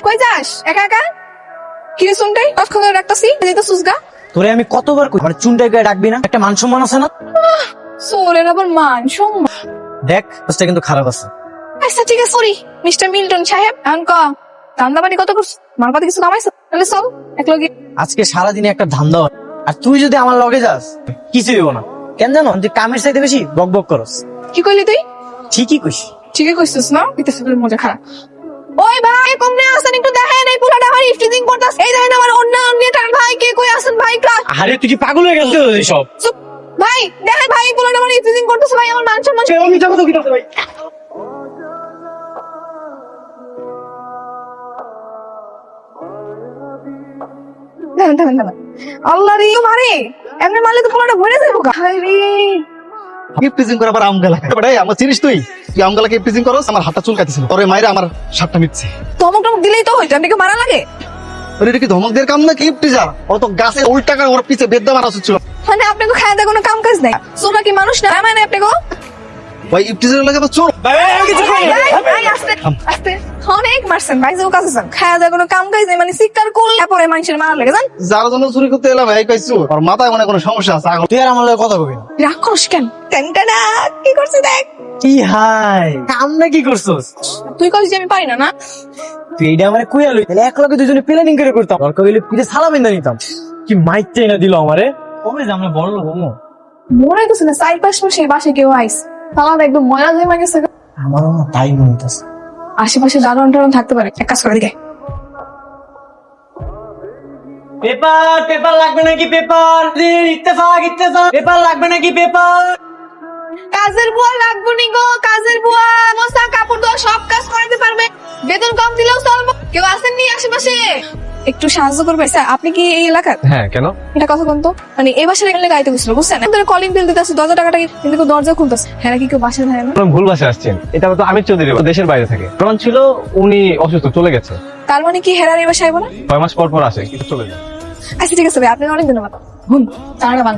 কই যাস একা একা? কি রে শুনটাই কতক্ষণ ধরে ডাকতাছি যেতে সুসগা। তোরে আমি কতবার কই আমার চুনটাই গায়ে ডাকবি না, একটা মান সম্মান আছে না? সোরের আবার মান সম্মান। দেখ কাজটা কিন্তু খারাপ আছে। আচ্ছা ঠিক আছে সরি মিস্টার মিল্টন সাহেব। এখন ক ধান্দা বাড়ি কত করছ? মালপাতি কিছু কামাইছো? তাহলে চল একলগে। আজকে সারাদিনে একটা ধান্দা হয়, আর তুই যদি আমার লগে যাস কিছুই হইব না। কেন জানো, তুই কামের চাইতে বেশি বক বক করস। কি কইলি তুই? ঠিকই কইস। ঠিকই কইছিস না? পিতেছে মজা খারাপ। ওই ভাই কমনে আছেন একটু দেখেন, এই পুরাটা আমার ইফটিজিং করতাছ। এই দেখেন আমার অন্য টান ভাই কে কই আছেন ভাই ক্লাস। আরে তুই কি পাগল হয়ে গেছিস সব? চুপ ভাই দেখেন ভাই এই পুরাটা আমার ইফটিজিং করতেছে ভাই, আমার মান সম্মান। আমি যাবো তো কি করতে ভাই? দেখেন আল্লাহ রে মারে এমনি মারলে তো পুরাটা ভরে যাবো গা। হায় রে ইফটিজিং করে আবার আমগালা বড়াই আমার চিনিস তুই আমগালাকে ইফটিজিং করস আমার হাতটা চুলকাইতেছিল তোরে মাইরা আমার শার্টটা মিটছে ধমক টমক দিলেই তো হইতো, আপনাকে মারা লাগে? ওরে এটা কি ধমক দের কাম নাকি ইফটিজার ও তো গাছে উল্টা করে ওর পিছে বেদ্যা মারা ছিল মানে আপনাকে খায় দেয় কোনো কাম কাজ নাই? সোনা কি মানুষ না মানে আপনাকে? ভাই ইফটিজার লাগে আবার চোর আস্তে অনেক মারছেন ভাই, যে কাজ আছেন খায় দেয় কোনো কাম কাজ নাই, মানে শিকার করলে পরে মানুষের মারা লাগে জান। যার জন্য চুরি করতে এলাম এই কইছো ওর মাথায় মনে কোনো সমস্যা আছে তুই আর আমার লগে কথা কবি না। রাগ করস কেন? টেনটানা কি করছে দেখ। কি হাই কাম না কি করছস? তুই কইস যে আমি পারি না না? তুই এইটা মানে কুইয়া লই তাহলে এক লগে দুজনে প্ল্যানিং করে করতাম, দরকার হইলে পিঠে সালা বেঁধে নিতাম। কি মাইকটাই না দিল আমারে। কবে যে আমরা বড় লোক হবো? মনে হইতেছে না 4-5 মাসে বাসে কেউ আইস তাহলে একদম ময়লা হয়ে গেছে। আমারও না তাই মনে হইতাছে। আশেপাশে দারুণ টারুণ থাকতে পারে, এক কাজ করে দিকে। পেপার পেপার লাগবে নাকি? পেপার ইত্তেফাক পেপার লাগবে নাকি? পেপার কাজের বুয়া লাগবো নি গো, কাজের বুয়া মশা কাপড় ধোয়া সব কাজ করাতে পারবে, বেতন কম দিলেও চলবে। কেউ আসেননি আশেপাশে? একটু সাহায্য করবে স্যার? আপনি কি এই এলাকার? হ্যাঁ কেন? এটা কথা কোন তো, মানে এই বাসার এখানে গাইতে গেছিল বুঝছেন, কলিং বিল দিতেছে 10,000 টাকাটা কিন্তু কেউ দরজা খুলতেছে। হ্যাঁ কি কেউ বাসায় থাকে না? আপনারা ভুল ভাষায় আসছেন, এটা তো আমির চৌধুরী, ও দেশের বাইরে থাকে। প্রমাণ ছিল উনি অসুস্থ, চলে গেছে। তার মানে কি হেরার এই বাসায় আইবো না? 6 মাস পর পর আসে, কিন্তু চলে যায়। আচ্ছা ঠিক আছে ভাই, আপনি অনেক ধন্যবাদ। হুন টাকা বান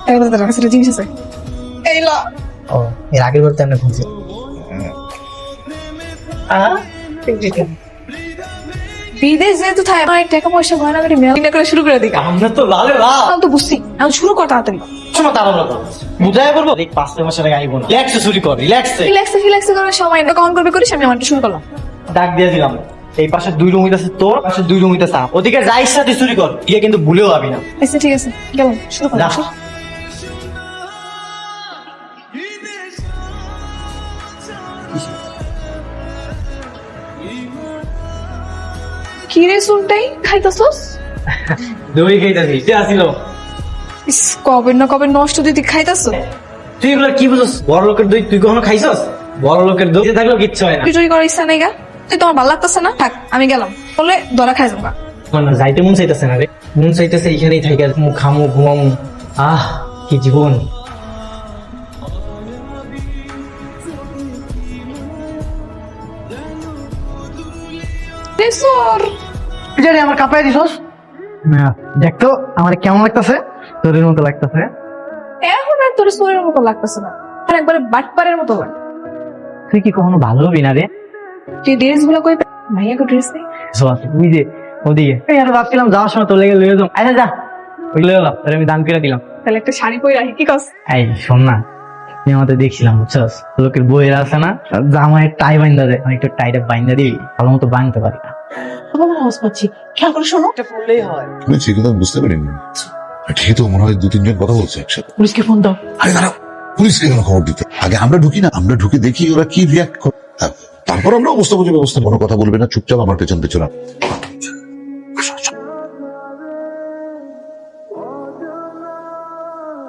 একটা জিনিস আছে এই ল। ও এর আগের বার তো আমরা ঘুরছি। বিদেশ যেহেতু থাকে আমার টাকা পয়সা গয়না গাড়ি মেলা করে শুরু করে দিই। আমরা তো লালে লাল। আমি তো বুঝছি, এখন শুরু কর তাড়াতাড়ি। শোনো তাড়াহুড়ো করো, বুঝাই বলবো এই 5 মাসের আগে আইবো না। রিল্যাক্সে চুরি কর, রিল্যাক্সে। রিল্যাক্সে করার সময় না, কখন করবে করিস, আমি আমারটা শুরু করলাম। ডাক দিয়ে দিলাম, এই পাশে 2 রুম হইতাছে তোর, পাশে 2 রুম হইতাছে আমার। ওদিকে যাই সাথে চুরি কর, ইয়ে কিন্তু ভুলেও যাবি না। আচ্ছা ঠিক আছে গেলাম, শুরু কর। যা। কি রে শুনটাই খাইতাছস? দই খাইতাছি, যে আসিল। ইস, কবে না কবে নষ্ট দিতে খাইতাছ। তুই এগুলো কি বুঝছস? বড় লোকের দই তুই কখনো খাইছস? বড় লোকের দই থাকলেও কিচ্ছু হয় না। চুরি করার ইচ্ছা নাই গা? তুই তোমার ভালো লাগতেছে না? থাক আমি গেলাম, বলে ধরা খাই যাবো। আমার না যাইতে মন চাইতেছে না রে, মন চাইতেছে এইখানেই থাইকা খামু ঘুমামু। আহ কি জীবন। জানি আমার কাপড়ে দিছস না দেখতো আমার কেমন লাগতেছে তোরের মতো লাগতেছে এখন আর তোর শরীরের মতো লাগতেছে না, আর একবারে বাটপারের মতো লাগে। তুই কি কখনো ভালো হবি না রে? যে ড্রেস গুলো কই ভাইয়া কো ড্রেস নেই? তুই যে ওদিকে এই আর ভাবছিলাম যাওয়ার সময় তোর লেগে লয়ে যাও। আচ্ছা যা, ওই লয়ে গেলাম, তোর আমি দান করে দিলাম। তাহলে একটা শাড়ি পরে রাখি, কি কস? এই শোন না, তুই আমাদের দেখছিলাম বুঝছস, লোকের বইয়ের আছে না জামায় টাই বাইন্দা দেয়, আমি একটু টাইটা বাইন্দা দিই, ভালো মতো বাঁধতে পারি না। আওয়াজ পাচ্ছি, খেয়াল করে শোনো। এটা বললেই হয়। শুনেছি কিন্তু আমি বুঝতে পারিনি। ঠিক তো মনে হয় 2-3 জন কথা বলছে একসাথে। পুলিশকে ফোন দাও। আরে দাঁড়াও, পুলিশকে কেন খবর দিতে? আগে আমরা ঢুকি না, আমরা ঢুকে দেখি ওরা কি রিয়াক্ট করে, তারপর আমরা অবস্থা বুঝে ব্যবস্থা। কোনো কথা বলবে না, চুপচাপ আমার পেছন পেছন আসো, আসো।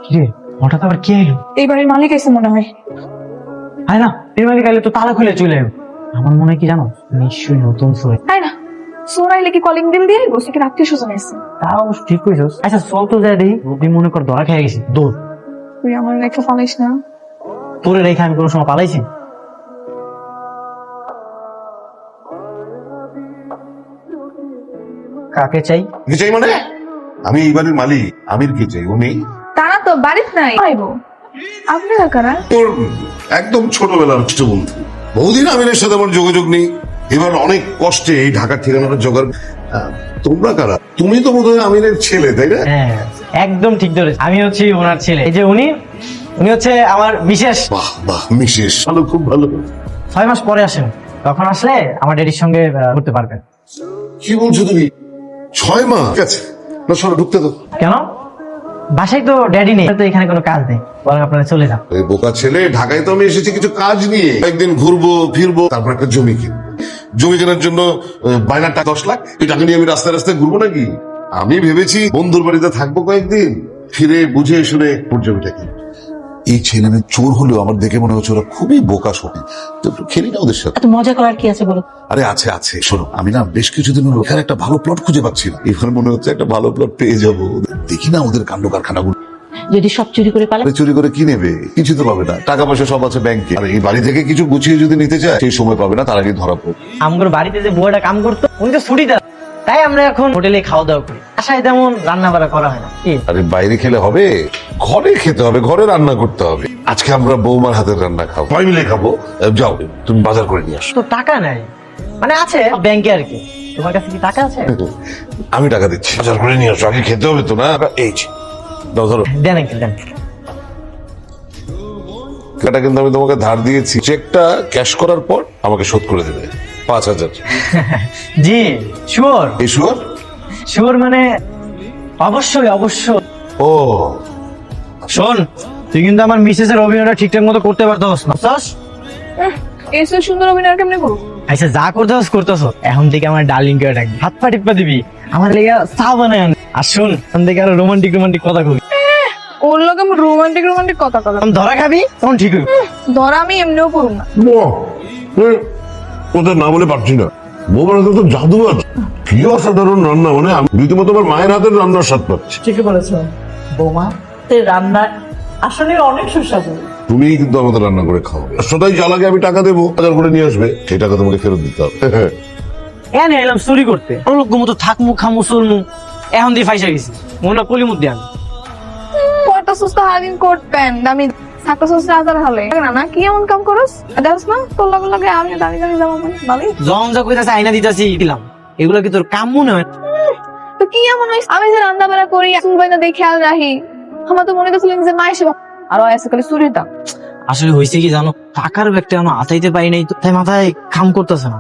কিরে হঠাৎ আবার কে এলো? এই বাড়ির মালিক এসে মনে হয়। আয় না, এর মানে গেলে তো তালা খুলে চলে এলো। আমার মনে হয় কি জানো, নিশ্চয়ই নতুন সোয়ে। তাই না? সোনাইলে কি কলিং বিল দিয়ে বসে কি রাত্রি সুজন এসে? তাও ঠিক কইছস। আচ্ছা চল তো যাই দেখি, রবি মনে কর ধরা খেয়ে গেছি। দৌড়। তুই আমার রেখে পালাইস না। তোরে রেখে আমি কোনো সময় পালাইছি? কাকে চাই? কি চাই মানে? আমি এই বাড়ির মালিক, আমির কি চাই? উনি তারা তো বাড়িতে নাই। আইবো আপনারা কারা? তোর একদম ছোটবেলার ছোট বন্ধু। বহুদিন আমিরের সাথে আমার যোগাযোগ নেই, এবার অনেক কষ্টে এই ঢাকার ঠিকানাটা জোগাড়। তোমরা কারা? তুমি তো বোধহয় আমিরের ছেলে, তাই না? হ্যাঁ একদম ঠিক ধরেছ, আমি হচ্ছি ওনার ছেলে। এই যে উনি উনি হচ্ছে আমার বিশেষ। বাহ বাহ, মিশেষ ভালো, খুব ভালো। 6 মাস পরে আসেন, তখন আসলে আমার ড্যাডির সঙ্গে ঘুরতে পারবেন। কি বলছো তুমি? 6 মাস? ঠিক আছে, না সরো, ঢুকতে দাও। কেন? বাসায় তো ড্যাডি নেই, তো এখানে কোনো কাজ নেই, বরং আপনারা চলে যান। এই বোকা ছেলে, ঢাকায় তো আমি এসেছি কিছু কাজ নিয়ে, একদিন ঘুরবো ফিরবো, তারপর একটা জমি কিনবো। জমি কেনার জন্য বায়নার টাকা 10 লাখ, এই টাকা নিয়ে আমি রাস্তায় রাস্তায় ঘুরবো নাকি? আমি ভেবেছি বন্ধুর বাড়িতে থাকবো কয়েকদিন, ফিরে বুঝে শুনে ওর জমিটা কিনবো। এই ছেলে মেয়ে চোর হলেও আমার দেখে মনে হচ্ছে ওরা খুবই বোকা সত্যি। তো একটু খেলি না ওদের সাথে। এত মজা করার কি আছে বলো? আরে আছে আছে, শোনো, আমি না বেশ কিছুদিন হলো এখানে একটা ভালো প্লট খুঁজে পাচ্ছি না। এবার মনে হচ্ছে একটা ভালো প্লট পেয়ে যাবো। দেখি না ওদের কাণ্ড কারখানাগুলো। যদি সব চুরি করে পালা? আরে চুরি করে কি নেবে? কিছু তো পাবে না, টাকা পয়সা সব আছে ব্যাংকে। আর এই বাড়ি থেকে কিছু গুছিয়ে যদি নিতে চায়, সেই সময় পাবে না, তার আগে ধরা পড়বে। আমগোর বাড়িতে যে বুয়াটা কাম করতো, উনি তো ছুটিতে, তাই আমরা এখন হোটেলে খাওয়া দাওয়া করি। বাসায় তেমন রান্না বাড়া করা হয় না। কি আরে বাইরে খেলে হবে? ঘরে খেতে হবে, ঘরে রান্না করতে হবে। আজকে আমরা বৌমার হাতের রান্না খাবো, সবাই মিলে খাবো। যাও তুমি বাজার করে নিয়ে আসো। তো টাকা নাই, মানে আছে ব্যাংকে আর কি। তোমার কাছে কি টাকা আছে? আমি টাকা দিচ্ছি, বাজার করে নিয়ে আসো, আগে খেতে হবে তো না। এই যে, দাও ধরো। দেন আঙ্কেল দেন। টাকাটা কিন্তু আমি তোমাকে ধার দিয়েছি, চেকটা ক্যাশ করার পর আমাকে শোধ করে দেবে 5,000। জি শিওর। এই শুয়ার? শিওর মানে অবশ্যই অবশ্যই। ও শোন, তুই কিন্তু আমার মিসেসের অভিনয়টা ঠিকঠাক মতো করতে পারতস না। বুঝছস? এসে সুন্দর অভিনয় কেমনে করবো? আচ্ছা যা করতেছ করতেছ, এখন থেকে আমার ডার্লিং করে ডাকবি, হাত পা টিপা দিবি, আমার লেগে চা বানায় আন। আর শোন, এখন থেকে আরো রোমান্টিক রোমান্টিক কথা কবি। ওর লোক আমি রোমান্টিক রোমান্টিক কথা কথা তখন ধরা খাবি, তখন ঠিক হইব। ধরা আমি এমনিও করুম না। ওটা না বলে পারছি না। বৌমার হাতে তো জাদু আছে, কি অসাধারণ রান্না, মানে আমি রীতিমতো আমার মায়ের হাতের রান্নার স্বাদ পাচ্ছি। ঠিকই বলেছো বৌমা, রান্না আসলে অনেক সুস্বাদু। তুমি কিন্তু আমাদের রান্না করে খাও, সদাই যা লাগে আমি টাকা দেবো, বাজার করে নিয়ে আসবে, সেই টাকা তোমাকে ফেরত দিতে হবে। এনে এলাম চুরি করতে, লোক মতো থাকমু খামু চলমু, এখন দিয়ে ফাইসা গেছি, মনে কলি মধ্যে আমি। কটা সুস্থ হারাদিন কোট প্যান্ট আমি ছাত্র সুস্থ আদার হলে না কি এমন কাম করস? দেখছ না তোর লগে লগে আমি দামি দামি জামা পরি ভালোই। জন যা কইতাছে আইনা দিতাছি দিলাম, এগুলো কি তোর কাম মনে হয়? তো কি এমন হইছে? আমি যে রান্না বাড়া করি চুল বাইনা দেখে খেয়াল রাখি, আমার তো মনে করছিলাম যে মায়ের সেবা আর এসে খালি চুরিটা। আসলে হয়েছে কি জানো, টাকার ব্যাগটা এখনো আতাইতে পারি নাই তো, তাই মাথায় কাম করতেছে না।